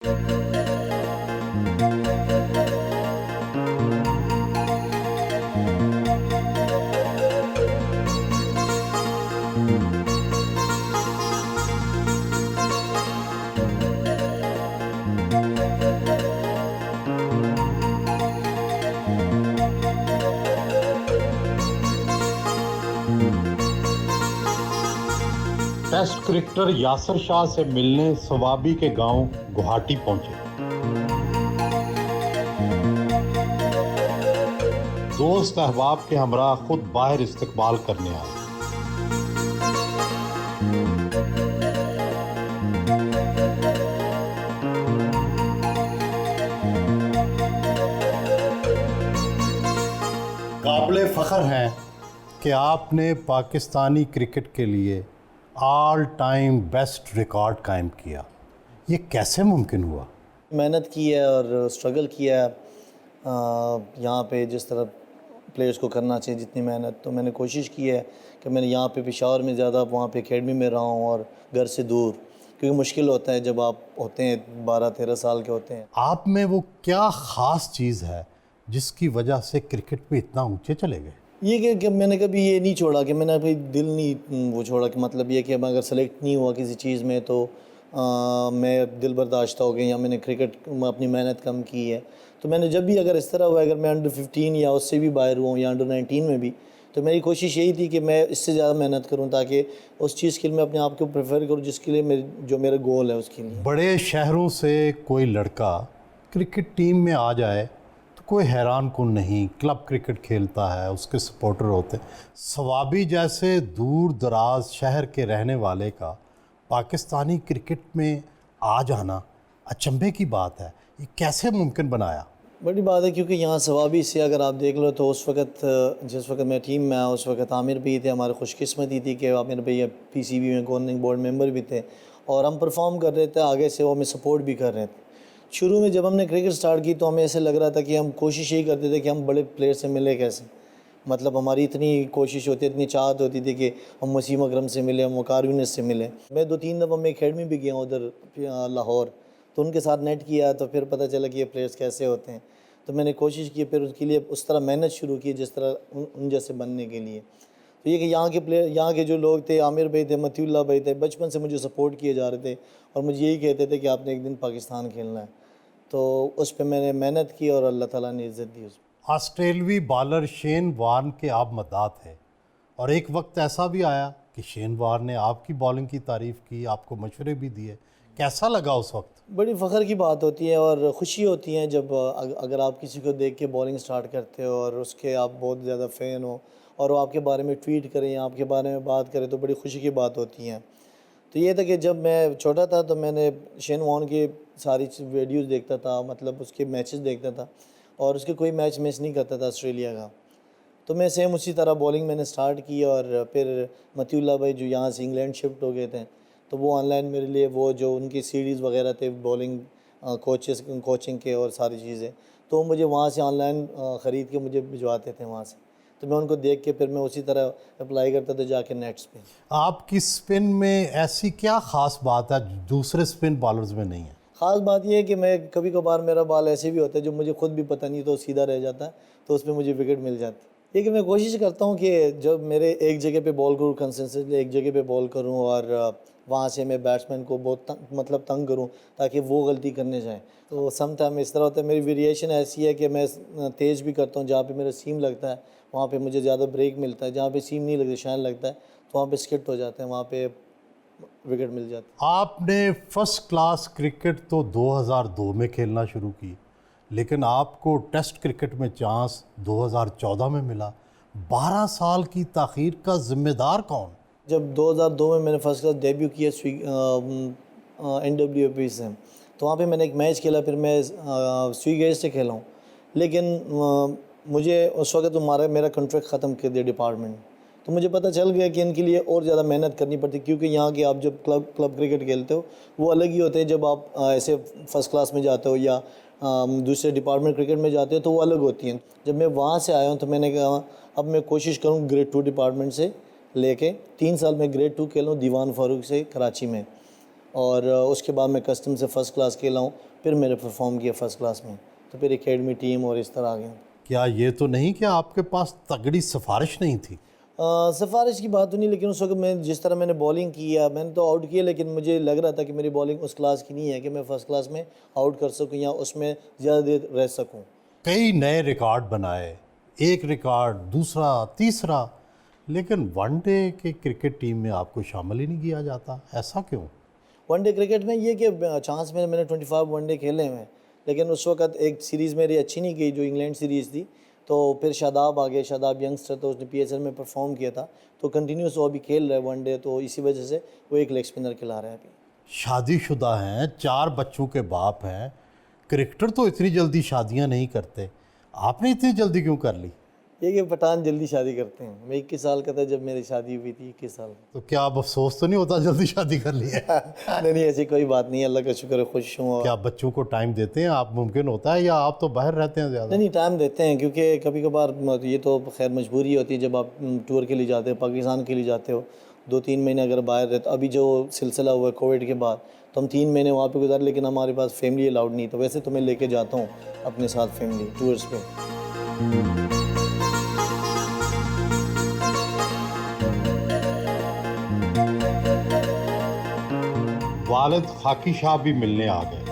Test cricketer Yasir Shah से मिलने सवाबी के गांव गुवाहाटी पहुंचे। दोस्त अहबाब के हमरा खुद बाहर इस्तकबाल करने आए। काबिले फ़ख्र हैं कि आपने पाकिस्तानी क्रिकेट के लिए ऑल टाइम बेस्ट रिकॉर्ड कायम किया। ये कैसे मुमकिन हुआ? मेहनत की है और स्ट्रगल किया है यहाँ पे जिस तरह प्लेयर्स को करना चाहिए जितनी मेहनत, तो मैंने कोशिश की है कि मैंने यहाँ पे पेशावर में ज़्यादा वहाँ पे एकेडमी में रहा हूँ और घर से दूर, क्योंकि मुश्किल होता है जब आप होते हैं 12-13 साल के होते हैं। आप में वो क्या ख़ास चीज़ है जिसकी वजह से क्रिकेट में इतना ऊंचे चले गए? ये कि मैंने कभी ये नहीं छोड़ा कि मैंने अभी दिल नहीं वो छोड़ा कि मतलब ये कि मैं अगर सेलेक्ट नहीं हुआ किसी चीज़ में तो मैं दिल बर्दाश्त हो गई या मैंने क्रिकेट में अपनी मेहनत कम की है। तो मैंने जब भी अगर इस तरह हुआ, अगर मैं अंडर 15 या उससे भी बाहर हुआ या अंडर 19 में भी, तो मेरी कोशिश यही थी कि मैं इससे ज़्यादा मेहनत करूं ताकि उस चीज़ के लिए मैं अपने आप को प्रेफर करूं जिसके लिए मेरा गोल है उसके लिए। बड़े शहरों से कोई लड़का क्रिकेट टीम में आ जाए तो कोई हैरान कुन नहीं, क्लब क्रिकेट खेलता है, उसके सपोर्टर होते हैं। सवाबी जैसे दूर दराज शहर के रहने वाले का पाकिस्तानी क्रिकेट में आ जाना अचंभे की बात है। ये कैसे मुमकिन बनाया? बड़ी बात है क्योंकि यहाँ सवाबी से अगर आप देख लो तो उस वक़्त जिस वक्त मैं टीम में आया उस वक्त आमिर भाई थे। हमारी खुशकिस्मती थी कि आमिर भाई पीसीबी में गवर्निंग बोर्ड मेंबर भी थे और हम परफॉर्म कर रहे थे, आगे से वो हमें सपोर्ट भी कर रहे थे। शुरू में जब हमने क्रिकेट स्टार्ट की तो हमें ऐसे लग रहा था कि हम कोशिश यही करते थे कि हम बड़े प्लेयर से मिले कैसे, मतलब हमारी इतनी कोशिश होती है, इतनी चाहत होती थी कि हम वसीम अकरम से मिले, हम वकार यूनिस से मिले। मैं 2-3 दफ़ा मैं एकेडमी भी गया उधर लाहौर, तो उनके साथ नेट किया तो फिर पता चला कि ये प्लेयर्स कैसे होते हैं। तो मैंने कोशिश की फिर उसके लिए उस तरह मेहनत शुरू की जिस तरह उन जैसे बनने के लिए। तो ये कि यहाँ के प्लेयर, यहाँ के जो लोग थे, आमिर भाई थे, मतीउल्लाह भाई थे, बचपन से मुझे सपोर्ट किए जा रहे थे और मुझे यही कहते थे कि आपने एक दिन पाकिस्तान खेलना है। तो उस पर मैंने मेहनत की और अल्लाह ताला ने इज़्ज़त दी उसमें। ऑस्ट्रेलवी बॉलर शेन वार्न के आप मददात थे और एक वक्त ऐसा भी आया कि शेन वार्न ने आपकी बॉलिंग की तारीफ़ की, आपको मशवरे भी दिए। कैसा लगा उस वक्त? बड़ी फ़ख्र की बात होती है और ख़ुशी होती है जब अगर आप किसी को देख के बॉलिंग स्टार्ट करते हो और उसके आप बहुत ज़्यादा फ़ैन हो और वो आपके बारे में ट्वीट करें या आपके बारे में बात करें तो बड़ी खुशी की बात होती है। तो ये था कि जब मैं छोटा था तो मैंने शेन वॉर्न की सारी वीडियोस देखता था, मतलब उसके मैचेस देखता था और उसके कोई मैच मिस नहीं करता था ऑस्ट्रेलिया का। तो मैं सेम उसी तरह बॉलिंग मैंने स्टार्ट की और फिर मतीउल्लाह भाई जो यहाँ से इंग्लैंड शिफ्ट हो गए थे तो वो ऑनलाइन मेरे लिए वो जो उनकी सीरीज़ वगैरह थे बॉलिंग कोचिंग के और सारी चीज़ें, तो मुझे वहाँ से ऑनलाइन ख़रीद के मुझे भिजवाते थे वहाँ से। तो मैं उनको देख के फिर मैं उसी तरह अप्लाई करता था जाके नेट्स पे। आपकी स्पिन में ऐसी क्या ख़ास बात है जो दूसरे स्पिन बॉलर्स में नहीं है? ख़ास बात यह है कि मैं कभी कभार मेरा बॉल ऐसे भी होता है जो मुझे खुद भी पता नहीं तो सीधा रह जाता है, तो उसमें मुझे विकेट मिल जाती है। लेकिन मैं कोशिश करता हूँ कि जब मेरे एक जगह पे बॉल करूँ, कंसिस्टेंटली एक जगह पे बॉल करूँ और वहाँ से मैं बैट्समैन को बहुत तंग करूँ ताकि वो गलती करने जाएँ। तो सम टाइम इस तरह होता है, मेरी वेरिएशन ऐसी है कि मैं तेज़ भी करता हूँ, जहाँ पे मेरा सीम लगता है वहाँ पे मुझे ज़्यादा ब्रेक मिलता है, जहाँ पे सीम नहीं लगती शाइन लगता है तो वहाँ पे स्किट हो जाते हैं, वहाँ पे विकेट मिल जाती है। आपने फर्स्ट क्लास क्रिकेट तो 2002 में खेलना शुरू की, लेकिन आपको टेस्ट क्रिकेट में चांस 2014 में मिला। 12 साल की ताख़ीर का ज़िम्मेदार कौन? जब 2002 में मैंने फर्स्ट क्लास डेब्यू किया NWP से, तो वहाँ पे मैंने एक मैच खेला, फिर मैं स्वीगेज से खेला हूँ। लेकिन मुझे उस वक्त मेरा कॉन्ट्रैक्ट ख़त्म कर दिया डिपार्टमेंट, तो मुझे पता चल गया कि इनके लिए और ज़्यादा मेहनत करनी पड़ती, क्योंकि यहाँ के आप जब क्लब क्रिकेट खेलते हो वो अलग ही होते हैं, जब आप ऐसे फर्स्ट क्लास में जाते हो या दूसरे डिपार्टमेंट क्रिकेट में जाते हो तो वो अलग होती हैं। जब मैं वहाँ से आया हूँ तो मैंने कहा अब मैं कोशिश करूँ ग्रेड 2 डिपार्टमेंट से लेके 3 साल में ग्रेड 2 खेला हूँ दीवान फारूक से कराची में, और उसके बाद मैं कस्टम से फ़र्स्ट क्लास खेला हूँ फिर मैंने परफॉर्म किया फ़र्स्ट क्लास में, तो फिर एकेडमी टीम और इस तरह आ गया। क्या ये तो नहीं कि आपके पास तगड़ी सिफारिश नहीं थी? सिफारिश की बात तो नहीं, लेकिन उस वक्त मैं जिस तरह मैंने बॉलिंग किया, मैंने तो आउट किया, लेकिन मुझे लग रहा था कि मेरी बॉलिंग उस क्लास की नहीं है कि मैं फ़र्स्ट क्लास में आउट कर सकूं या उसमें ज़्यादा देर रह सकूं। कई नए रिकॉर्ड बनाए, एक रिकॉर्ड, दूसरा, तीसरा, लेकिन वनडे के क्रिकेट टीम में आपको शामिल ही नहीं किया जाता, ऐसा क्यों? वनडे क्रिकेट में ये कि चांस मैंने 25 वनडे खेले हुए हैं, लेकिन उस वक्त एक सीरीज़ मेरी अच्छी नहीं गई जो इंग्लैंड सीरीज़ थी, तो फिर शादाब आ गए। शादाब यंगस्टर, तो उसने पीएसएल में परफॉर्म किया था, तो कंटिन्यूस वो अभी खेल रहा है वनडे, तो इसी वजह से वो एक लेग स्पिनर खिला रहा है अभी। शादीशुदा हैं, 4 बच्चों के बाप हैं, क्रिकेटर तो इतनी जल्दी शादियां नहीं करते, आपने इतनी जल्दी क्यों कर ली? ये कि पठान जल्दी शादी करते हैं। मैं 21 साल का था जब मेरी शादी हुई थी, 21 साल। तो क्या अब अफसोस तो नहीं होता जल्दी शादी कर ली है? नहीं, ऐसी कोई बात नहीं है, अल्लाह का शुक्र है, खुश हूँ। और क्या बच्चों को टाइम देते हैं आप, मुमकिन होता है, या आप तो बाहर रहते हैं ज़्यादा? नहीं, टाइम देते हैं, क्योंकि कभी कभार ये तो खैर मजबूरी होती है जब आप टूर के लिए जाते हो, पाकिस्तान के लिए जाते हो, 2-3 महीने अगर बाहर रहते। अभी जो सिलसिला हुआ है कोविड के बाद, तो हम 3 महीने वहाँ पे गुजारे, लेकिन हमारे पास फैमिली अलाउड नहीं, तो वैसे तो मैं लेके जाता हूँ अपने साथ फैमिली टूर्स पे। वालिद खाकी शाह भी मिलने आ गए।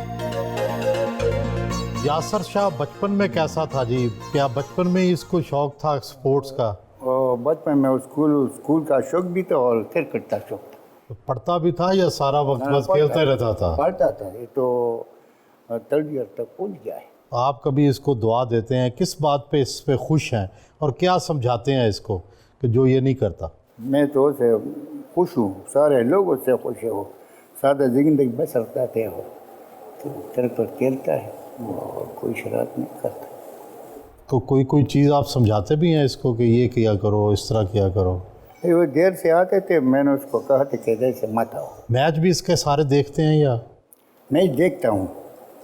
यासर शाह बचपन में कैसा था जी? क्या बचपन में ही इसको शौक था स्पोर्ट्स का? और बचपन में स्कूल का शौक भी था और क्रिकेट का शौक था। तो पढ़ता भी था या सारा वक्त हाँ, बस खेलता रहता था? पढ़ता था, ये तो 3rd ईयर तक पहुंच गया है। आप कभी इसको दुआ देते हैं, किस बात पे इस पे खुश हैं और क्या समझाते हैं इसको कि जो ये नहीं करता? मैं तो उससे खुश हूँ, सारे लोग उससे खुश है। वो सादा जिंदगी बसर करते हो, तो क्रिकेट खेलता है और कोई शरारत नहीं करता। तो कोई चीज़ आप समझाते भी हैं इसको कि ये किया करो, इस तरह किया करो? वो देर से आते थे, मैंने उसको कहा था कि देर से मत आओ। मैच भी इसके सारे देखते हैं या मैं देखता हूँ,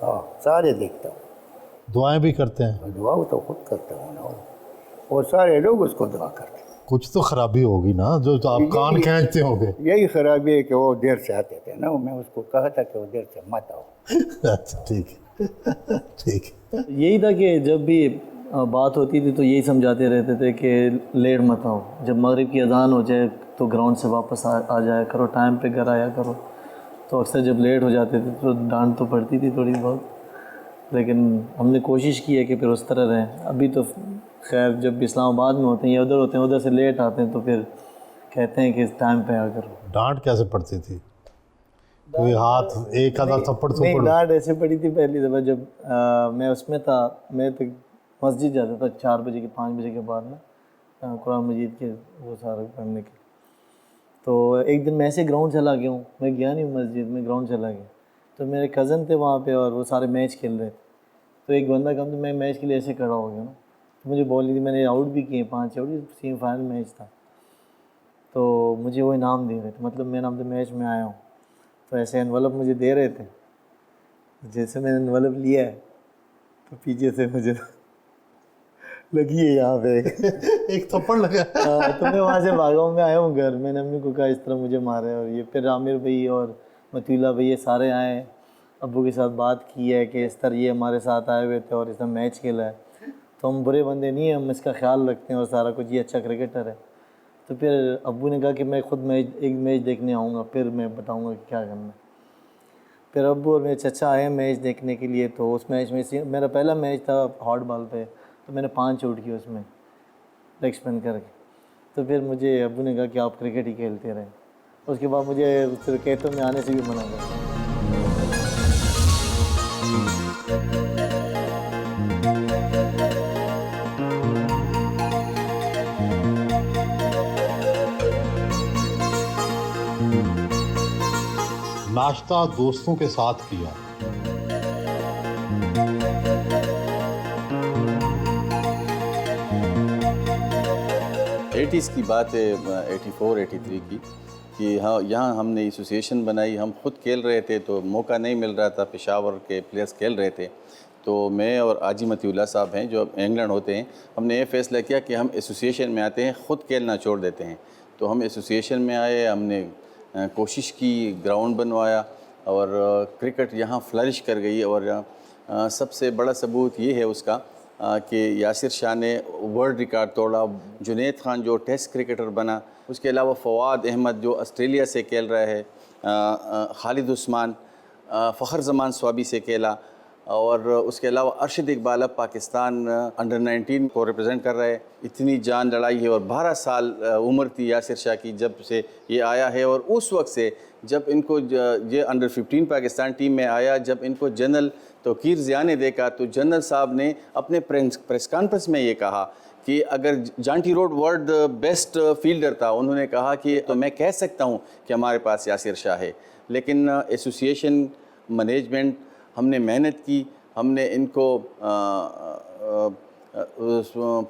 हाँ सारे देखता हूँ। दुआएं भी करते हैं? दुआ तो खुद करता हूँ ना, और सारे लोग उसको दुआ करते हैं। कुछ तो खराबी होगी ना जो तो आप कान खींचते होंगे? यही खराबी है कि वो देर से आते थे ना, मैं उसको कहा था कि वो देर से मत आओ। अच्छा ठीक है, ठीक है। यही था कि जब भी बात होती थी तो यही समझाते रहते थे कि लेट मत आओ, जब मगरिब की अजान हो जाए तो ग्राउंड से वापस आ जाया करो, टाइम पे घर आया करो। तो अक्सर जब लेट हो जाते थे तो डांट तो पड़ती थी थोड़ी बहुत, लेकिन हमने कोशिश की है कि फिर उस तरह रहें। अभी तो खैर जब इस्लामाबाद में होते हैं या उधर होते हैं, उधर से लेट आते हैं, तो फिर कहते हैं कि इस टाइम पे आ करो। डांट कैसे पड़ती थी? कोई हाथ एक आधा थप्पड़ नहीं, थप्पड़? डांट ऐसे पड़ी थी पहली दफ़ा जब मैं उसमें था। मैं तो मस्जिद जाता था 4 बजे के 5 बजे के बाद ना, कुरान मजीद के वो सारा पढ़ने के। तो एक दिन मैं ऐसे ग्राउंड चला गया हूँ, मैं गया नहीं मस्जिद में, ग्राउंड चला गया। तो मेरे कज़न थे वहाँ पे और वो सारे मैच खेल रहे थे। तो एक बंदा कम, तो मैं मैच के लिए ऐसे खड़ा हो गया ना, तो मुझे बॉल नहीं थी, मैंने आउट भी किए 5 आउट, सेमीफाइनल मैच था। तो मुझे वो इनाम दे रहे थे, मतलब मैं नाम तो मैच में आया हूँ, तो ऐसे एनवलप मुझे दे रहे थे। जैसे मैंने एनवलप लिया है तो पीछे से मुझे लगी है यहाँ पे एक थप्पड़ लगा। तो मैं वहाँ से भागा हूँ, मैं आया हूँ घर। मैंने अम्मी को कहा इस तरह मुझे मारा है, और ये फिर आमिर भाई और मतुल्ला भाई ये सारे आए, अब्बू के साथ बात की है कि इस तरह ये हमारे साथ आए हुए थे और इसने मैच खेला है, तो हम बुरे बंदे नहीं हैं, हम इसका ख्याल रखते हैं और सारा कुछ, ये अच्छा क्रिकेटर है। तो फिर अब्बू ने कहा कि मैं खुद एक मैच देखने आऊँगा, फिर मैं बताऊँगा कि क्या करना है। फिर अब्बू और मेरे चचा आए मैच देखने के लिए। तो उस मैच में से मेरा पहला मैच था हॉट बॉल पे, तो मैंने 5 आउट किए उसमें लेग स्पिन करके। तो फिर मुझे अब्बू ने कहा कि आप क्रिकेट ही खेलते रहे। उसके बाद मुझे क्रिकेटों में आने से भी मना कर। नाश्ता दोस्तों के साथ किया। एटीज़ की बात है, 84 83 की, कि हाँ यहाँ हमने एसोसिएशन बनाई। हम खुद खेल रहे थे तो मौका नहीं मिल रहा था, पेशावर के प्लेयर्स खेल रहे थे। तो मैं और आजी मतीउल्लाह साहब हैं जो इंग्लैंड होते हैं, हमने ये फ़ैसला किया कि हम एसोसिएशन में आते हैं, ख़ुद खेलना छोड़ देते हैं। तो हम एसोसिएशन में आए, हमने कोशिश की, ग्राउंड बनवाया और क्रिकेट यहाँ फ्लरिश कर गई। और सबसे बड़ा सबूत ये है उसका कि यासिर शाह ने वर्ल्ड रिकॉर्ड तोड़ा, जुनैद खान जो टेस्ट क्रिकेटर बना, उसके अलावा फवाद अहमद जो ऑस्ट्रेलिया से खेल रहा है, खालिद उस्मान, फ़खर ज़मान स्वाबी से खेला, और उसके अलावा अरशद इकबाल अब पाकिस्तान अंडर 19 को रिप्रेजेंट कर रहा है। इतनी जान लड़ाई है, और 12 साल उम्र थी यासिर शाह की जब से ये आया है। और उस वक्त से जब इनको ये अंडर 15 पाकिस्तान टीम में आया, जब इनको जनरल तौकीर ज़िया ने देखा, तो जनरल साहब ने अपने प्रेस कॉन्फ्रेंस में ये कहा कि अगर जांटी रोड वर्ल्ड बेस्ट फील्डर था, उन्होंने कहा कि तो मैं कह सकता हूँ कि हमारे पास यासिर शाह है। लेकिन एसोसिएशन मैनेजमेंट, हमने मेहनत की, हमने इनको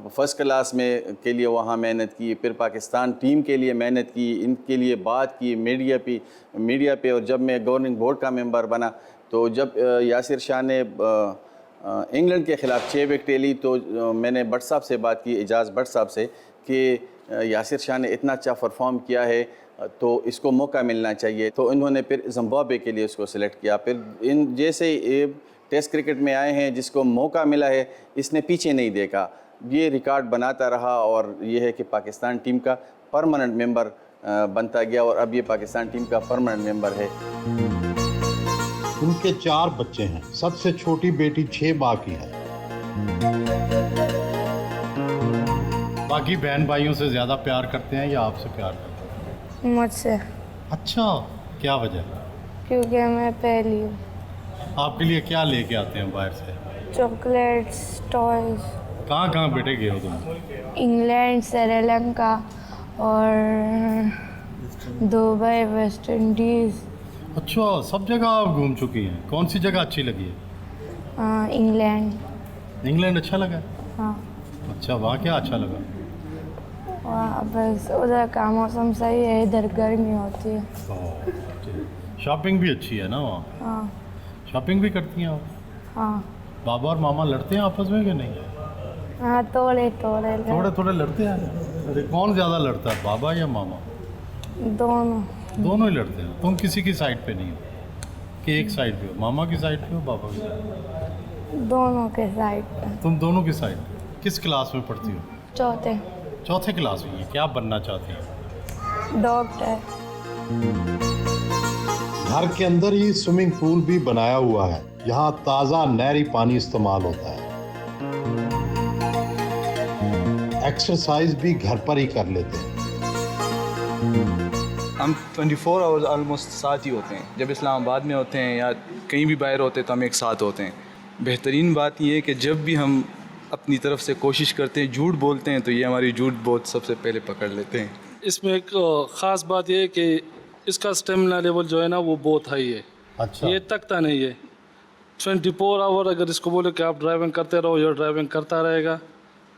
फर्स्ट क्लास में के लिए वहाँ मेहनत की, फिर पाकिस्तान टीम के लिए मेहनत की, इनके लिए बात की मीडिया पे। और जब मैं गवर्निंग बोर्ड का मेंबर बना, तो जब यासिर शाह ने इंग्लैंड के ख़िलाफ़ 6 विकेटें ली, तो मैंने भट्ट साहब से बात की, एजाज़ भट्ट साहब से, कि यासिर शाह ने इतना अच्छा परफॉर्म किया है तो इसको मौका मिलना चाहिए। तो इन्होंने फिर जिम्बाब्वे के लिए उसको सिलेक्ट किया। फिर इन जैसे ये टेस्ट क्रिकेट में आए हैं, जिसको मौका मिला है, इसने पीछे नहीं देखा, ये रिकॉर्ड बनाता रहा, और ये है कि पाकिस्तान टीम का परमानेंट मेंबर बनता गया, और अब ये पाकिस्तान टीम का परमानेंट मेंबर है। उनके 4 बच्चे हैं, सबसे छोटी बेटी 6 माह की है। बाकी बहन भाइयों से ज़्यादा प्यार करते हैं या आपसे प्यार करते हैं? मुझसे। अच्छा, क्या वजह? क्योंकि मैं पहली हूँ। आपके लिए क्या लेके आते हैं बाहर से? Chocolates, toys. कहाँ कहाँ बेटे गए हो तुम? इंग्लैंड, श्रीलंका और दुबई, वेस्ट इंडीज़। अच्छा, सब जगह आप घूम चुकी हैं। कौन सी जगह अच्छी लगी है? इंग्लैंड। इंग्लैंड अच्छा लगा? हाँ। अच्छा, वहाँ क्या अच्छा लगा? वहाँ बस उधर का मौसम सही है, इधर गर्मी होती है। शॉपिंग भी अच्छी है ना वहाँ? हाँ। शॉपिंग भी करती हैं आप? हाँ। बाबा और मामा लड़ते हैं आपस में कि नहीं? हाँ, थोड़े थोड़े लड़ते हैं। अरे कौन ज़्यादा लड़ता है, बाबा या मामा? दोनों ही लड़ते हैं। तुम किसी की साइड पे नहीं हो कि एक साइड पे हो? मामा की साइड पे हो, बाबा की साइड पे? दोनों के साइड पे। तुम दोनों की साइड पे। किस क्लास में पढ़ती हो? चौथे क्लास में। क्या बनना चाहती हैं? डॉक्टर। घर के अंदर ही स्विमिंग पूल भी बनाया हुआ है। यहाँ ताज़ा नहरी पानी इस्तेमाल होता है। एक्सरसाइज भी घर पर ही कर लेते हैं। हम 24 आवर्स ऑलमोस्ट साथ ही होते हैं। जब इस्लामाबाद में होते हैं या कहीं भी बाहर होते हैं तो हम एक साथ होते हैं। बेहतरीन बात यह है कि जब भी हम अपनी तरफ से कोशिश करते हैं, झूठ बोलते हैं, तो ये हमारी झूठ बहुत सबसे पहले पकड़ लेते हैं। इसमें एक ख़ास बात ये है कि इसका स्टेमिना लेवल जो है ना वो बहुत हाई है। अच्छा। ये तकता नहीं है। 24 आवर अगर इसको बोले कि आप ड्राइविंग करते रहो, ये ड्राइविंग करता रहेगा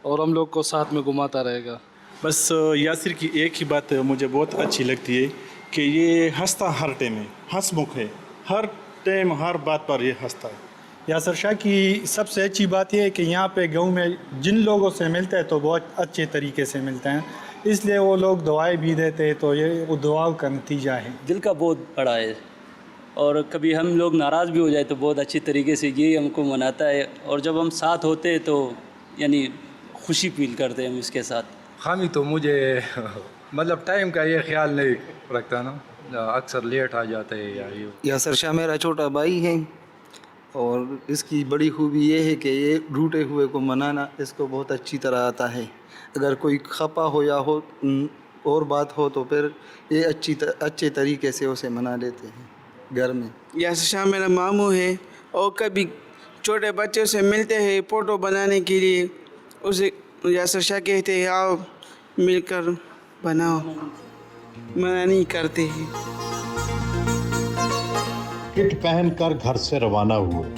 और हम लोग को साथ में घुमाता रहेगा। बस यासिर की एक ही बात मुझे बहुत अच्छी लगती है कि ये हंसता हर टाइम है, हंसमुख है, हर टाइम हर बात पर ये हंसता है। यासिर शाह की सबसे अच्छी बात यह है कि यहाँ पे गांव में जिन लोगों से मिलते हैं तो बहुत अच्छे तरीके से मिलते हैं, इसलिए वो लोग दुआएं भी देते हैं, तो ये वो दुआओं का नतीजा है। दिल का बहुत बड़ा है, और कभी हम लोग नाराज़ भी हो जाए तो बहुत अच्छी तरीके से ये हमको मनाता है, और जब हम साथ होते हैं तो यानी खुशी फील करते हैं हम इसके साथ। हामी तो मुझे मतलब टाइम का ये ख्याल नहीं रखता ना, अक्सर लेट आ जाता है या ये। यासिर शाह मेरा छोटा भाई है, और इसकी बड़ी खूबी ये है कि ये रूठे हुए को मनाना इसको बहुत अच्छी तरह आता है। अगर कोई खपा हो या हो और बात हो तो फिर ये अच्छे तरीके से उसे मना लेते हैं घर में। यासिर शाह मेरा मामू है, और कभी छोटे बच्चों से मिलते हैं फ़ोटो बनाने के लिए, उसे यासिर शाह कहते हैं आओ मिलकर बनाओ, मना नहीं करते हैं। किट पहनकर घर से रवाना हुए।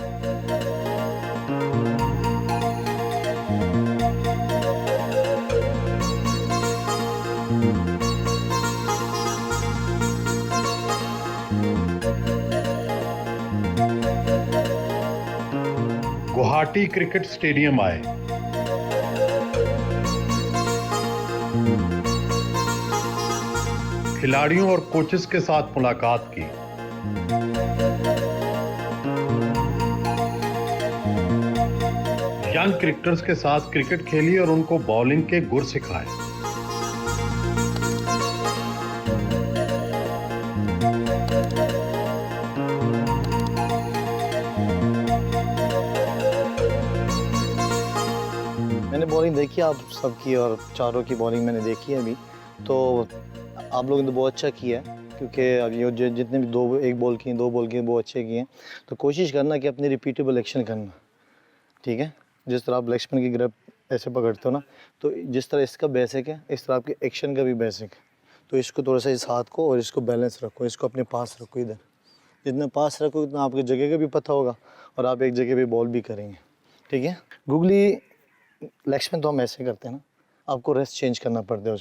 गुवाहाटी क्रिकेट स्टेडियम आए। खिलाड़ियों और कोचेस के साथ मुलाकात की। यंग क्रिकेटर्स के साथ क्रिकेट खेलिए और उनको बॉलिंग के गुर सिखाएं। मैंने बॉलिंग देखी आप सबकी और चारों की बॉलिंग मैंने देखी है अभी, तो आप लोगों ने तो बहुत अच्छा किया है, क्योंकि अभी वो जितने भी एक बॉल किए, 2 बॉल किए, वो अच्छे किए हैं। तो कोशिश करना कि अपनी रिपीटेबल एक्शन करना, ठीक है। जिस तरह आप लक्ष्मण की ग्रिप ऐसे पकड़ते हो ना, तो जिस तरह इसका बेसिक है, इस तरह आपके एक्शन का भी बेसिक है। तो इसको थोड़ा सा इस हाथ को और इसको बैलेंस रखो, इसको अपने पास रखो। इधर जितना पास रखो उतना आपकी जगह का भी पता होगा और आप एक जगह पे बॉल भी करेंगे, ठीक है। गूगली लक्ष्मण तो हम ऐसे करते हैं ना, आपको रेस्ट चेंज करना पड़ता है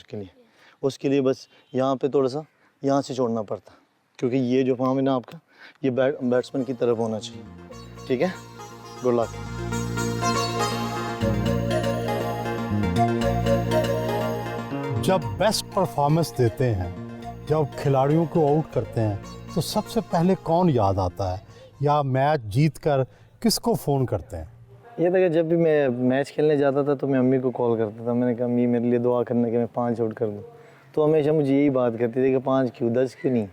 उसके लिए बस यहाँ पे थोड़ा सा यहाँ से छोड़ना पड़ता है, क्योंकि ये जो पाँव है ना आपका, ये बैट्समैन की तरफ होना चाहिए, ठीक है। Good luck. जब बेस्ट परफॉर्मेंस देते हैं, जब खिलाड़ियों को आउट करते हैं, तो सबसे पहले कौन याद आता है, या मैच जीत कर किसको फ़ोन करते हैं? ये था कि जब भी मैं मैच खेलने जाता था तो मैं अम्मी को कॉल करता था। मैंने कहा अम्मी मेरे लिए दुआ करने कि मैं 5 आउट कर दूँ। तो हमेशा मुझे यही बात करती थी कि 5 क्यों, 10 क्यों नहीं,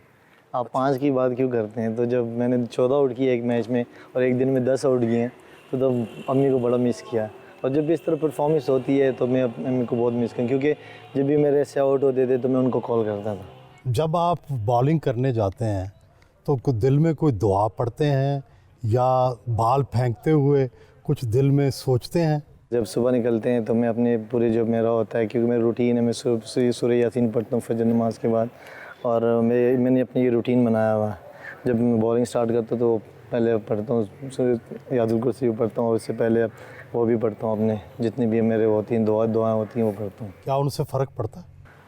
आप 5 की बात क्यों करते हैं। तो जब मैंने 14 आउट किए एक मैच में और एक दिन में 10 आउट किए हैं, तो तब अम्मी को बड़ा मिस किया। और जब भी इस तरह परफॉर्मेंस होती है तो मैं अम्मी को बहुत मिस करूँ, क्योंकि जब भी मेरे से आउट होते थे तो मैं उनको कॉल करता था। जब आप बॉलिंग करने जाते हैं तो दिल में कोई दुआ पढ़ते हैं या बाल फेंकते हुए कुछ दिल में सोचते हैं? जब सुबह निकलते हैं तो मैं अपने पूरे जो मेरा होता है, क्योंकि मेरा रूटीन है, मैं सूरह यासीन पढ़ता हूँ फजर नमाज के बाद, और मैंने अपनी ये रूटीन बनाया हुआ है। जब मैं बॉलिंग स्टार्ट करता हूँ तो पहले पढ़ता हूँ यादुल कुर्सी पढ़ता हूँ, और उससे पहले वो भी पढ़ता हूँ, अपने जितनी भी मेरे होती हैं दुआएं होती हैं वो करता हूँ। क्या उनसे फ़र्क पड़ता है?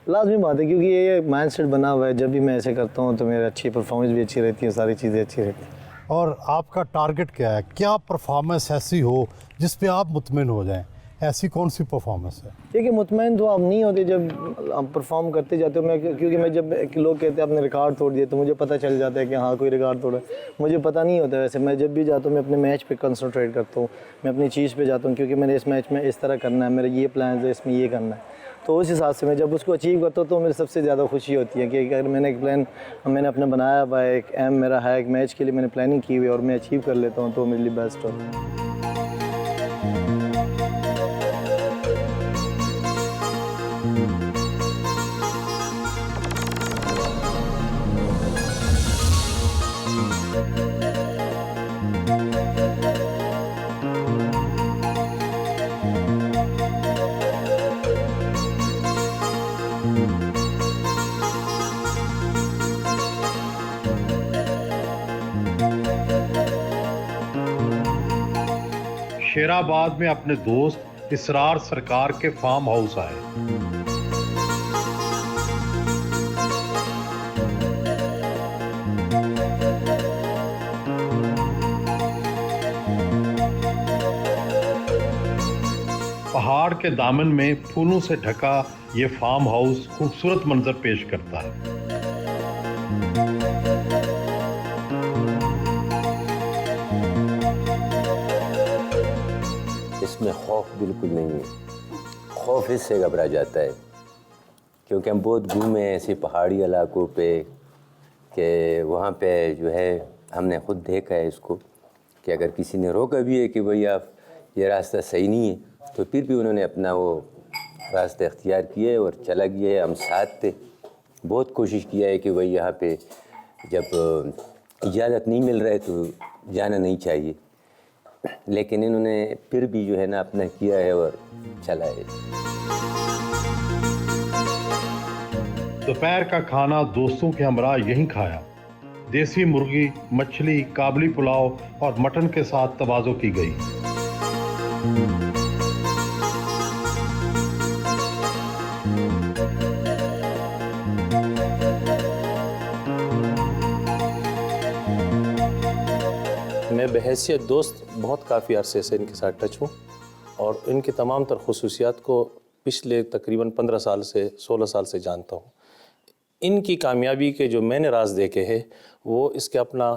लाजमी बात है, क्योंकि ये माइंड सेट बना हुआ है। जब भी मैं ऐसे करता हूँ तो मेरी अच्छी परफॉर्मेंस भी अच्छी रहती है, सारी चीज़ें अच्छी रहती हैं। और आपका टारगेट क्या है? क्या परफॉर्मेंस ऐसी हो जिस पे आप मुतमिन हो जाएं? ऐसी कौन सी परफॉर्मेंस है? देखिए, मुतमईन तो आप नहीं होते जब आप परफॉर्म करते जाते हो। क्योंकि मैं जब लोग कहते हैं आपने रिकॉर्ड तोड़ दिया, तो मुझे पता चल जाता है कि हाँ कोई रिकॉर्ड तोड़ा। मुझे पता नहीं होता वैसे। मैं जब भी जाता हूँ मैं अपने मैच पे कंसंट्रेट करता हूँ, मैं अपनी चीज़ पे जाता हूँ, क्योंकि मैंने इस मैच में इस तरह करना है, मेरा ये प्लान है, इसमें ये करना है। तो उस हिसाब से मैं जब उसको अचीव करता हूँ तो मेरी सबसे ज़्यादा खुशी होती है कि अगर मैंने एक प्लान मैंने अपना बनाया हुआ है, एक एम मेरा है, एक मैच के लिए मैंने प्लानिंग की हुई है और मैं अचीव कर लेता हूँ, तो मेरे लिए बेस्ट होता है। शेराबाद में अपने दोस्त इसरार सरकार के फार्म हाउस आए। पहाड़ के दामन में फूलों से ढका ये फार्म हाउस खूबसूरत मंजर पेश करता है। इसमें खौफ बिल्कुल नहीं है। खौफ इससे घबरा जाता है क्योंकि हम बहुत घूमे ऐसे पहाड़ी इलाकों पे कि वहाँ पे जो है हमने ख़ुद देखा है इसको कि अगर किसी ने रोका भी है कि भाई आप ये रास्ता सही नहीं है, तो फिर भी उन्होंने अपना वो रास्ता इख्तियार किया है और चला गया है। हम साथ थे, बहुत कोशिश किया है कि भाई यहाँ पे जब इजाज़त नहीं मिल रहा है तो जाना नहीं चाहिए, लेकिन इन्होंने फिर भी जो है ना अपना किया है और चला है। दोपहर का खाना दोस्तों के हमरा यहीं खाया। देसी मुर्गी, मछली, काबली पुलाव और मटन के साथ तवाज़ो की गई। मैं बहैसियत दोस्त बहुत काफ़ी अरसे से इनके साथ टच हूँ और इनके तमाम तर खुसूसियात को पिछले तकरीबन 15 साल से 16 साल से जानता हूँ। इनकी कामयाबी के जो मैंने राज देखे हैं वो इसके अपना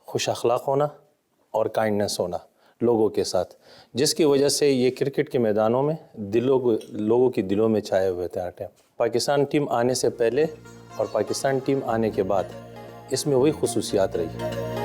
खुश अखलाक होना और काइंडनेस होना। लोगों के साथ, जिसकी वजह से ये क्रिकेट के मैदानों में लोगों की दिलों में छाए हुए थे हर टाइम। पाकिस्तान टीम आने से पहले और पाकिस्तान टीम आने के बाद इसमें वही खुसूसियात रही।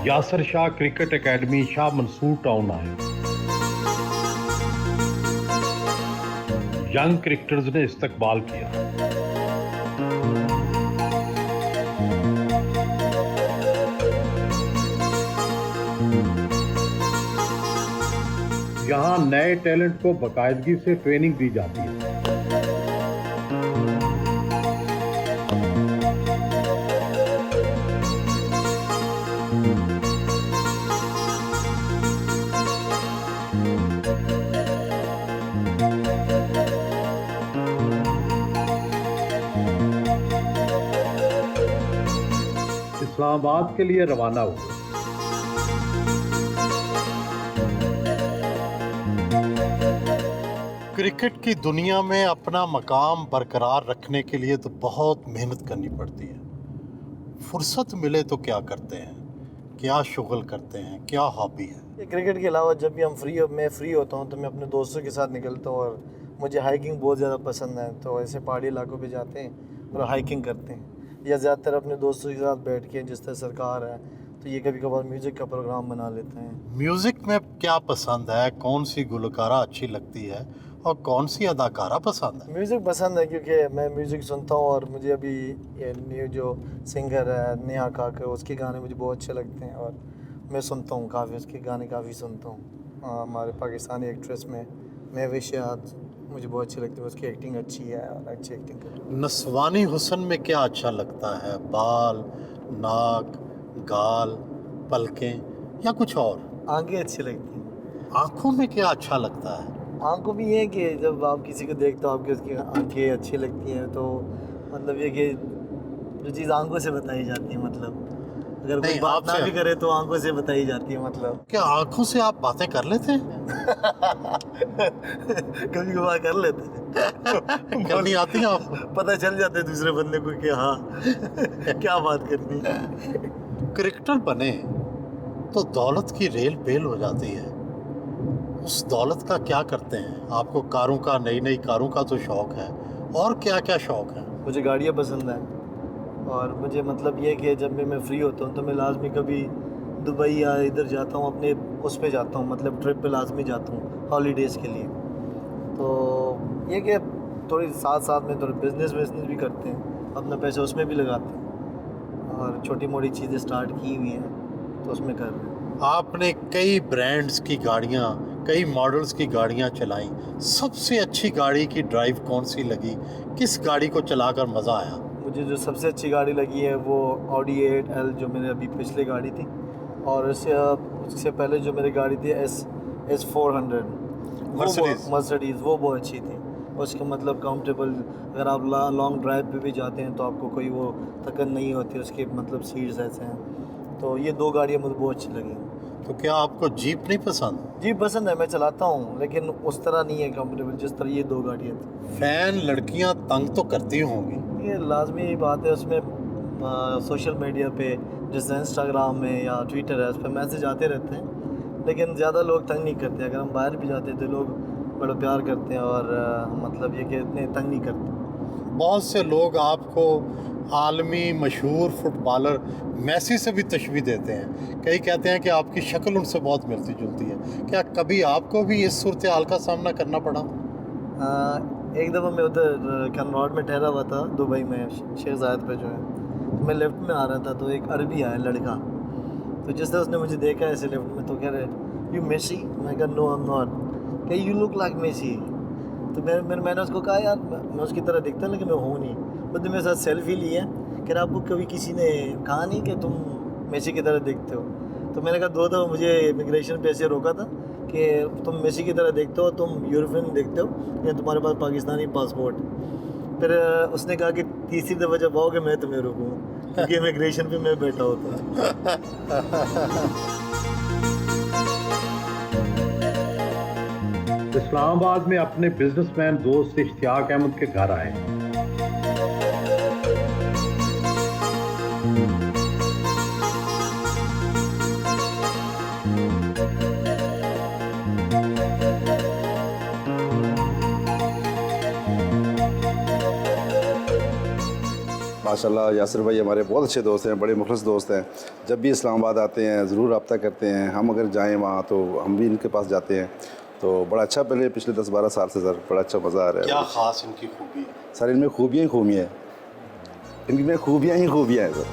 Yasir Shah cricket academy Shah Mansoor town आए। यंग क्रिकेटर्स ने इस्तकबाल किया। यहाँ नए टैलेंट को बाकायदगी से ट्रेनिंग दी जाती है। इस्लामाबाद के लिए रवाना हुए। क्रिकेट की दुनिया में अपना मकाम बरकरार रखने के लिए तो बहुत मेहनत करनी पड़ती है। फुर्सत मिले तो क्या करते हैं, क्या शुगल करते हैं, क्या हॉबी है? ये क्रिकेट के अलावा जब भी मैं फ्री होता हूँ तो मैं अपने दोस्तों के साथ निकलता हूँ और मुझे हाइकिंग बहुत ज़्यादा पसंद है। तो ऐसे पहाड़ी इलाकों पे जाते हैं और हाइकिंग करते हैं, या ज़्यादातर अपने दोस्तों के साथ बैठ के, जिस तरह सरकार है तो ये कभी कभार म्यूज़िक का प्रोग्राम बना लेते हैं। म्यूज़िक में क्या पसंद है? कौन सी गुलकारा अच्छी लगती है और कौन सी अदाकारा पसंद है? म्यूज़िक पसंद है क्योंकि मैं म्यूज़िक सुनता हूँ और मुझे अभी ये न्यू जो सिंगर है नेहा काकर, उसके गाने मुझे बहुत अच्छे लगते हैं और मैं सुनता हूँ काफ़ी, उसके गाने काफ़ी सुनता हूँ। हमारे पाकिस्तानी एक्ट्रेस में महविशात मुझे बहुत अच्छी लगती है, उसकी एक्टिंग अच्छी है और अच्छी एक्टिंग करती है। नस्वानी हुस्न में क्या अच्छा लगता है? बाल, नाक, गाल, पलकें या कुछ और? आंखें अच्छी लगती हैं। आँखों में क्या अच्छा लगता है? आंखों भी ये है कि जब आप किसी को देखते हो आपकी उसकी आंखें अच्छी लगती हैं, तो मतलब ये कि जो चीज़ आंखों से बताई जाती है, मतलब अगर कोई बात ना भी करे तो आंखों से बताई जाती है। मतलब क्या आंखों से आप बातें कर लेते हैं? कभी कभार कर लेते हैं। करनी आती है आपको? पता चल जाता है दूसरे बंदे को कि हाँ क्या बात करनी है। क्रिकेटर बने तो दौलत की रेल बेल हो जाती है। उस दौलत का क्या करते हैं? आपको कारों का, नई कारों का तो शौक है, और क्या क्या शौक है? मुझे गाड़ियाँ पसंद हैं और मुझे मतलब ये कि जब भी मैं फ्री होता हूँ तो मैं लाजमी कभी दुबई या इधर जाता हूँ, अपने उस पे जाता हूँ, मतलब ट्रिप पे लाजमी जाता हूँ हॉलीडेज़ के लिए। तो ये कि थोड़ी साथ साथ में थोड़ी बिज़नेस भी करते हैं, अपना पैसा उसमें भी लगाते हैं और छोटी मोटी चीज़ें स्टार्ट की हुई हैं तो उसमें कर रहे हैं। आपने कई ब्रांड्स की गाड़ियाँ, कई मॉडल्स की गाड़ियाँ चलाई, सबसे अच्छी गाड़ी की ड्राइव कौन सी लगी? किस गाड़ी को चलाकर मज़ा आया? मुझे जो सबसे अच्छी गाड़ी लगी है वो Audi A8L, जो मेरे अभी पिछली गाड़ी थी, और उससे पहले जो मेरी गाड़ी थी S400 मर्सिडीज़, वो बहुत अच्छी थी। उसका मतलब कंफर्टेबल, अगर आप लॉन्ग ड्राइव पे भी जाते हैं तो आपको कोई वो थकन नहीं होती, उसके मतलब सीट्स ऐसे हैं। तो ये दो गाड़ियाँ मुझे बहुत अच्छी लगी। तो क्या आपको जीप नहीं पसंद? जीप पसंद है, मैं चलाता हूँ, लेकिन उस तरह नहीं है कंफर्टेबल जिस तरह ये दो गाड़ियाँ थी। फैन लड़कियाँ तंग तो करती होंगी? ये लाजमी बात है, उसमें सोशल मीडिया पे जैसे इंस्टाग्राम में या ट्विटर है, उस पर मैसेज आते रहते हैं, लेकिन ज़्यादा लोग तंग नहीं करते। अगर हम बाहर भी जाते हैं तो लोग बड़ा प्यार करते हैं और मतलब ये कि इतने तंग नहीं करते। बहुत से लोग आपको आलमी मशहूर फुटबॉलर मेसी से भी तशबीह देते हैं। कई कहते हैं कि आपकी शक्ल उनसे बहुत मिलती जुलती है। क्या कभी आपको भी इस सूरत हाल का सामना करना पड़ा? एक दफ़ा मैं उधर कनॉट में ठहरा हुआ था दुबई में, शेख ज़ायद पे जो है, तो मैं लेफ़्ट में आ रहा था तो एक अरबी आया लड़का, तो जिस तरह उसने मुझे देखा ऐसे लेफ़्ट में तो कह रहे यू मेसी, मैं कहा नो आई एम नॉट, कह यू लुक लाइक मेसी। तो मैंने उसको कहा यार मैं उसकी तरह दिखता लेकिन मैं हूँ नहीं। उसने मेरे साथ सेल्फी ली है, कह रहा आपको कभी किसी ने कहा नहीं कि तुम मेसी की तरह दिखते हो? तो मैंने कहा दो दफ़ा मुझे इमिग्रेशन पे ऐसे रोका था कि तुम मेसी की तरह देखते हो, तुम यूरोपियन देखते हो या तुम्हारे पास पाकिस्तानी पासपोर्ट। फिर उसने कहा कि तीसरी दफ़ा जब आओगे मैं तुम्हें रोकूँ। क्योंकि इमिग्रेशन पे मैं बैठा होता। इस्लामाबाद में अपने बिजनेसमैन दोस्त इश्तियाक अहमद के घर आए। माशाल्लाह यासिर भाई हमारे बहुत अच्छे दोस्त हैं, बड़े मुखलिस दोस्त हैं। जब भी इस्लामाबाद आते हैं ज़रूर रब्ता करते हैं। हम अगर जाएं वहाँ तो हम भी इनके पास जाते हैं, तो बड़ा अच्छा पहले पिछले 10-12 साल से सर बड़ा अच्छा मज़ा आ रहा है। क्या ख़ास इनकी खूबी है? सर इनमें खूबियाँ ही खूबियाँ हैं, इनमें खूबियाँ ही खूबियाँ हैं सर।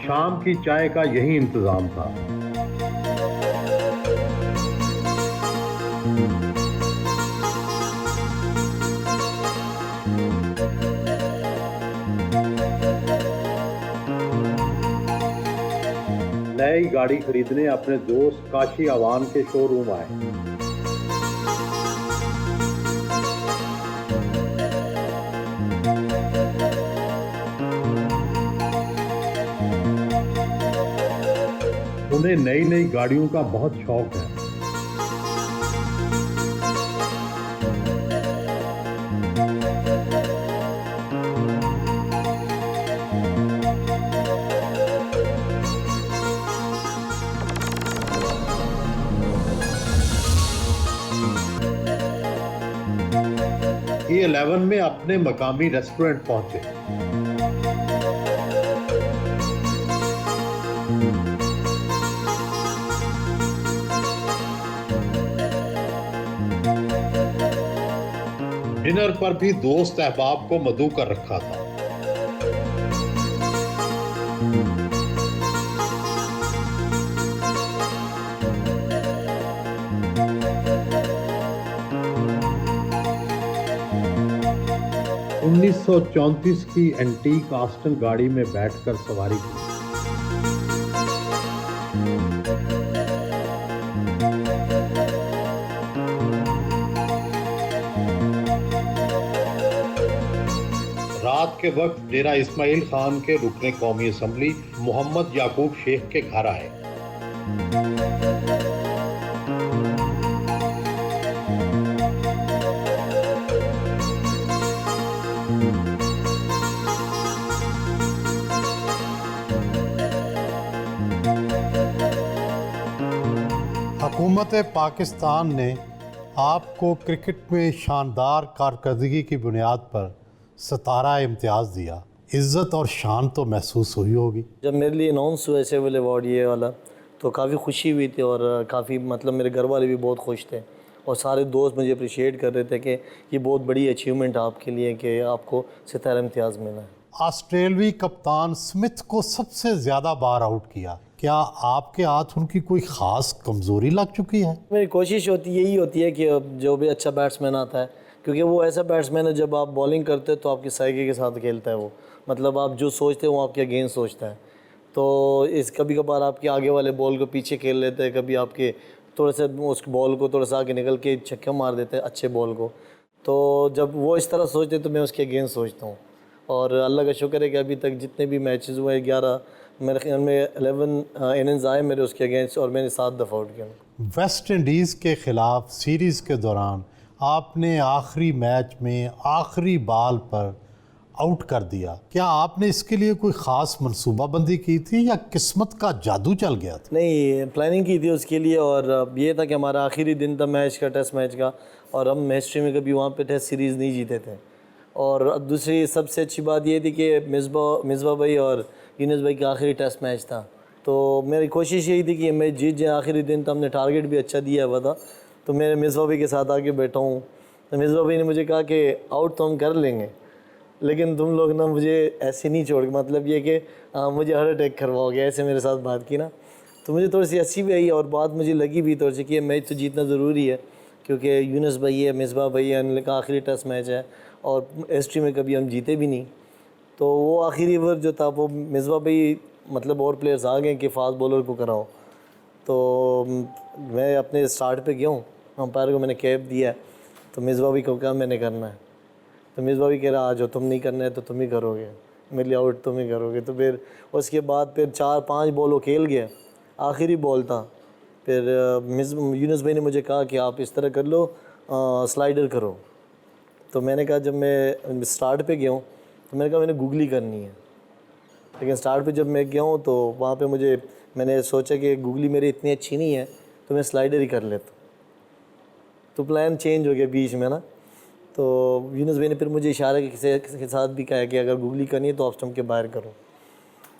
शाम की चाय का यही इंतज़ाम था। नई गाड़ी खरीदने अपने दोस्त काशी अवान के शोरूम आए। उन्हें नई नई गाड़ियों का बहुत शौक है। E11 में अपने मकामी रेस्टोरेंट पहुंचे। डिनर पर भी दोस्त अहबाब को मदऊ कर रखा था। (1934) की एंटीक आस्टन गाड़ी में बैठकर सवारी की। रात के वक्त डेरा इस्माइल खान के रुकने कौमी असम्बली मोहम्मद याकूब शेख के घर आए। हुकूमत पाकिस्तान ने आपको क्रिकेट में शानदार कारकर्दगी की बुनियाद पर सितारा इम्तियाज़ दिया। इज़्ज़त और शान तो महसूस हुई होगी। जब मेरे लिए अनाउंस हुआ सिविल अवार्ड ये वाला, तो काफ़ी खुशी हुई थी और काफ़ी मतलब मेरे घर वाले भी बहुत खुश थे और सारे दोस्त मुझे अप्रिशिएट कर रहे थे कि ये बहुत बड़ी अचीवमेंट है आपके लिए कि आपको सितारा इम्तियाज़ मिला है। ऑस्ट्रेलवी कप्तान स्मिथ को सबसे ज़्यादा बार आउट किया। क्या आपके हाथ उनकी कोई ख़ास कमज़ोरी लग चुकी है? मेरी कोशिश यही होती है कि जो भी अच्छा बैट्समैन आता है, क्योंकि वो ऐसा बैट्समैन है जब आप बॉलिंग करते हैं तो आपकी साइकी के साथ खेलता है वो, मतलब आप जो सोचते हैं वो आपके अगेंस्ट सोचता है। तो इस कभी कभार आपके आगे वाले बॉल को पीछे खेल लेते हैं, कभी आपके थोड़ा सा उस बॉल को थोड़ा सा आगे निकल के छक्का मार देते हैं अच्छे बॉल को। तो जब वो इस तरह सोचते हैं तो मैं उसके अगेंस्ट सोचता हूँ। और अल्लाह का शुक्र है कि अभी तक जितने भी मैचेस हुए 11 मेरे ख्याल में 11 इनिंग्स आए मेरे उसके अगेंस्ट और मैंने 7 दफ़ा आउट किया। वेस्ट इंडीज़ के ख़िलाफ़ सीरीज़ के दौरान आपने आखिरी मैच में आखिरी बाल पर आउट कर दिया। क्या आपने इसके लिए कोई ख़ास मनसूबाबंदी की थी या किस्मत का जादू चल गया था? नहीं, प्लानिंग की थी उसके लिए और ये था कि हमारा आखिरी दिन था मैच का, टेस्ट मैच का, और हम हिस्ट्री में कभी वहाँ पे टेस्ट सीरीज़ नहीं जीते थे। और दूसरी सबसे अच्छी बात ये थी कि मिसबा भाई और यूनुस भाई का आखिरी टेस्ट मैच था, तो मेरी कोशिश यही थी कि मैच जीत जाए आखिरी दिन। तो हमने टारगेट भी अच्छा दिया हुआ था, तो मेरे मिसबा भाई के साथ आके बैठा हूँ। तो मिसबा भाई ने मुझे कहा कि आउट तो हम कर लेंगे, लेकिन तुम लोग ना मुझे ऐसे नहीं छोड़, मतलब ये कि मुझे हार्ट अटैक करवाओगे, ऐसे मेरे साथ बात की ना। तो मुझे थोड़ी सी हंसी भी आई और बात मुझे लगी भी थोड़ी सी कि मैच तो जीतना ज़रूरी है, क्योंकि यूनुस भाई है, मिसबा भाई है, उनका आखिरी टेस्ट मैच है और हिस्ट्री में कभी हम जीते भी नहीं। तो वो आखिरी ओवर जो था वो मिसबा भाई मतलब और प्लेयर्स आ गए कि फास्ट बॉलर को कराओ। तो मैं अपने स्टार्ट पे गया हूँ, अंपायर को मैंने कैप दिया है, तो मिसबा भाई को कहा मैंने करना है। तो मिसबा भी कह रहा आ जाओ, तुम नहीं करना है तो तुम ही करोगे, मेरे लिए आउट तुम ही करोगे। तो फिर उसके बाद फिर 4-5 बॉल वो खेल गया, आखिरी बॉल था। फिर यूनुस भाई ने मुझे कहा कि आप इस तरह कर लो, स्लाइडर करो। तो मैंने कहा, जब मैं स्टार्ट पे गया हूँ तो मैंने कहा मैंने गूगली करनी है, लेकिन स्टार्ट पे जब मैं गया हूँ तो वहाँ पे मैंने सोचा कि गूगली मेरी इतनी अच्छी नहीं है तो मैं स्लाइडर ही कर लेता। तो प्लान चेंज हो गया बीच में ना। तो यूनुस भाई ने फिर मुझे इशारे के साथ भी कहा कि अगर गूगली करनी है तो ऑफ स्टंप के बाहर करो।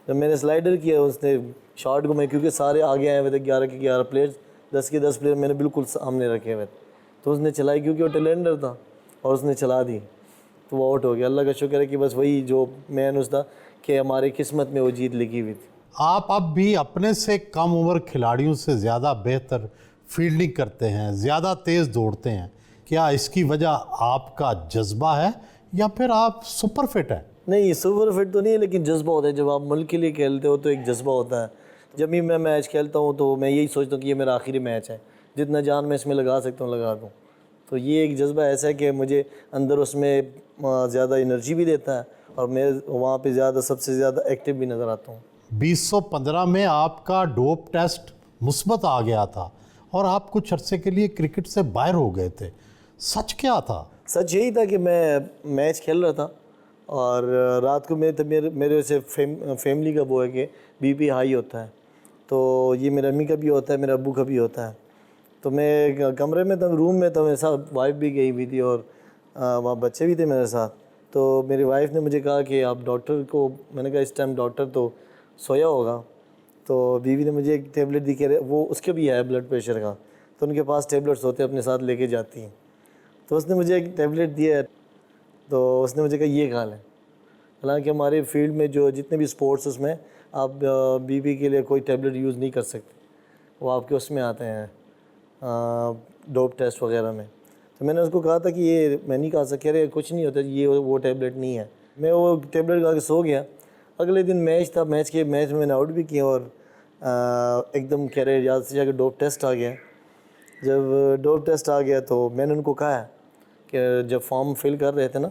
जब मैंने स्लाइडर किया, उसने शॉट को, मैं क्योंकि सारे आगे आए हुए थे, 11 के 11 प्लेयर्स, 10 के 10 प्लेयर मैंने बिल्कुल सामने रखे हुए थे, तो उसने चलाई क्योंकि वो टेलेंडर था और उसने चला दी, तो वो आउट हो गया। अल्लाह का शुक्र है कि बस वही जो मैन उस था कि हमारी किस्मत में वो जीत लिखी हुई थी। आप अब भी अपने से कम उम्र खिलाड़ियों से ज़्यादा बेहतर फील्डिंग करते हैं, ज़्यादा तेज़ दौड़ते हैं। क्या इसकी वजह आपका जज्बा है या फिर आप सुपर फिट हैं? नहीं, सुपर फिट तो नहीं है, लेकिन जज्बा होता है। जब आप मुल्क के लिए खेलते हो तो एक जज्बा होता है। जब भी मैं मैच खेलता हूँ तो मैं यही सोचता हूँ कि ये मेरा आखिरी मैच है, जितना जान मैं इसमें लगा सकता हूँ लगा दूँ। तो ये एक जज्बा ऐसा है कि मुझे अंदर उसमें ज़्यादा एनर्जी भी देता है और मैं वहाँ पे सबसे ज़्यादा एक्टिव भी नज़र आता हूँ। 2015 में आपका डोप टेस्ट मुस्बत आ गया था और आप कुछ अरसे के लिए क्रिकेट से बाहर हो गए थे। सच क्या था? सच यही था कि मैं मैच खेल रहा था और रात को मेरे से फैमिली का वो है कि बीपी हाई होता है। तो ये मेरे अम्मी का भी होता है, मेरे अब्बू का भी होता है। तो मैं कमरे में था, रूम में था, मेरे साथ वाइफ भी गई हुई थी और वहाँ बच्चे भी थे मेरे साथ। तो मेरी वाइफ ने मुझे कहा कि आप डॉक्टर को, मैंने कहा इस टाइम डॉक्टर तो सोया होगा। तो बीवी ने मुझे एक टेबलेट दी, के वो उसके भी है ब्लड प्रेशर का, तो उनके पास टेबलेट्स होते हैं, अपने साथ लेके जाती हैं। तो उसने मुझे एक टेबलेट दिया है, तो उसने मुझे कहा ये खा लें। हालांकि हमारे फील्ड में जो जितने भी स्पोर्ट्स उसमें आप बीवी के लिए कोई टेबलेट यूज़ नहीं कर सकते, वो आपके उसमें आते हैं डोप टेस्ट वगैरह में। तो मैंने उसको कहा था कि ये मैं नहीं खा सकता, अरे कुछ नहीं होता, ये वो टेबलेट नहीं है। मैं वो टेबलेट खा के सो गया। अगले दिन मैच था, मैच में मैंने आउट भी किया और एकदम कह रहे याद से जाकर डोप टेस्ट आ गया। जब डोप टेस्ट आ गया तो मैंने उनको कहा कि जब फॉर्म फिल कर रहे थे ना,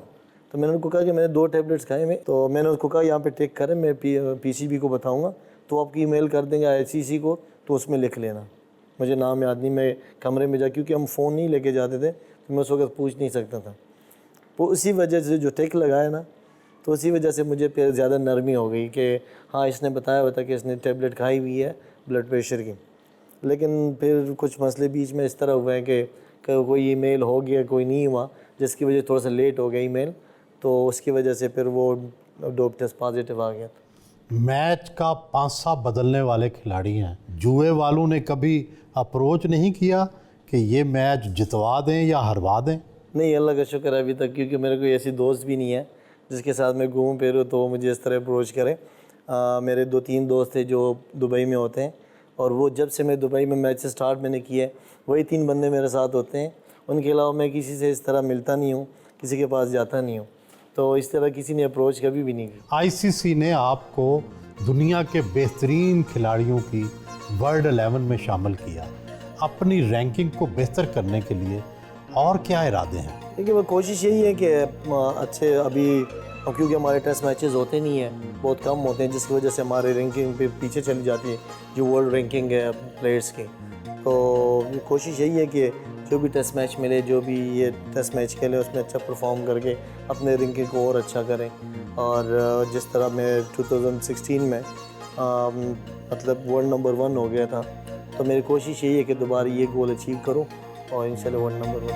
तो मैंने उनको कहा कि मैंने 2 टेबलेट्स खाए में। तो मैंने उसको कहा यहाँ पे टेक करें, मैं पीसीबी को बताऊँगा तो आपकी ईमेल कर देंगे आईसीसी को, तो उसमें लिख लेना। मुझे नाम याद नहीं, मैं कमरे में क्योंकि हम फ़ोन नहीं लेके जाते थे तो मैं उस वक्त पूछ नहीं सकता था। तो उसी वजह से जो टेक लगाया ना, तो उसी वजह से मुझे फिर ज़्यादा नरमी हो गई कि हाँ इसने बताया हुआ था कि इसने टेबलेट खाई हुई है ब्लड प्रेशर की। लेकिन फिर कुछ मसले बीच में इस तरह हुए हैं कि कोई ईमेल हो गया, कोई नहीं हुआ, जिसकी वजह थोड़ा सा लेट हो गया ईमेल, तो उसकी वजह से फिर वो डोप टेस्ट पॉजिटिव आ गया था। मैच का पासा बदलने वाले खिलाड़ी हैं, जुए वालों ने कभी अप्रोच नहीं किया कि ये मैच जितवा दें या हरवा दें? नहीं, अल्लाह का शुक्र है अभी तक, क्योंकि मेरे कोई ऐसी दोस्त भी नहीं है जिसके साथ मैं घूम फिरूँ तो वो मुझे इस तरह अप्रोच करें। मेरे 2-3 दोस्त थे जो दुबई में होते हैं और वो जब से मैं दुबई में मैच स्टार्ट मैंने किया है वही 3 बंदे मेरे साथ होते हैं। उनके अलावा मैं किसी से इस तरह मिलता नहीं हूँ, किसी के पास जाता नहीं हूँ, तो इस तरह किसी ने अप्रोच कभी भी नहीं की। आईसीसी ने आपको दुनिया के बेहतरीन खिलाड़ियों की वर्ल्ड 11 में शामिल किया। अपनी रैंकिंग को बेहतर करने के लिए और क्या इरादे हैं? देखिए, वो कोशिश यही है कि अच्छे अभी क्योंकि हमारे टेस्ट मैचेस होते नहीं हैं, बहुत कम होते हैं, जिसकी वजह से हमारे रैंकिंग पे पीछे चली जाती है जो वर्ल्ड रैंकिंग है प्लेयर्स की। तो कोशिश यही है कि जो भी टेस्ट मैच मिले, जो भी ये टेस्ट मैच खेले, उसमें अच्छा परफॉर्म करके अपने रैंकिंग को और अच्छा करें। और जिस तरह मैं 2016 में मतलब वर्ल्ड नंबर 1 हो गया था, तो मेरी कोशिश यही है कि दोबारा ये गोल अचीव करूं और इंशाल्लाह वर्ल्ड नंबर 1।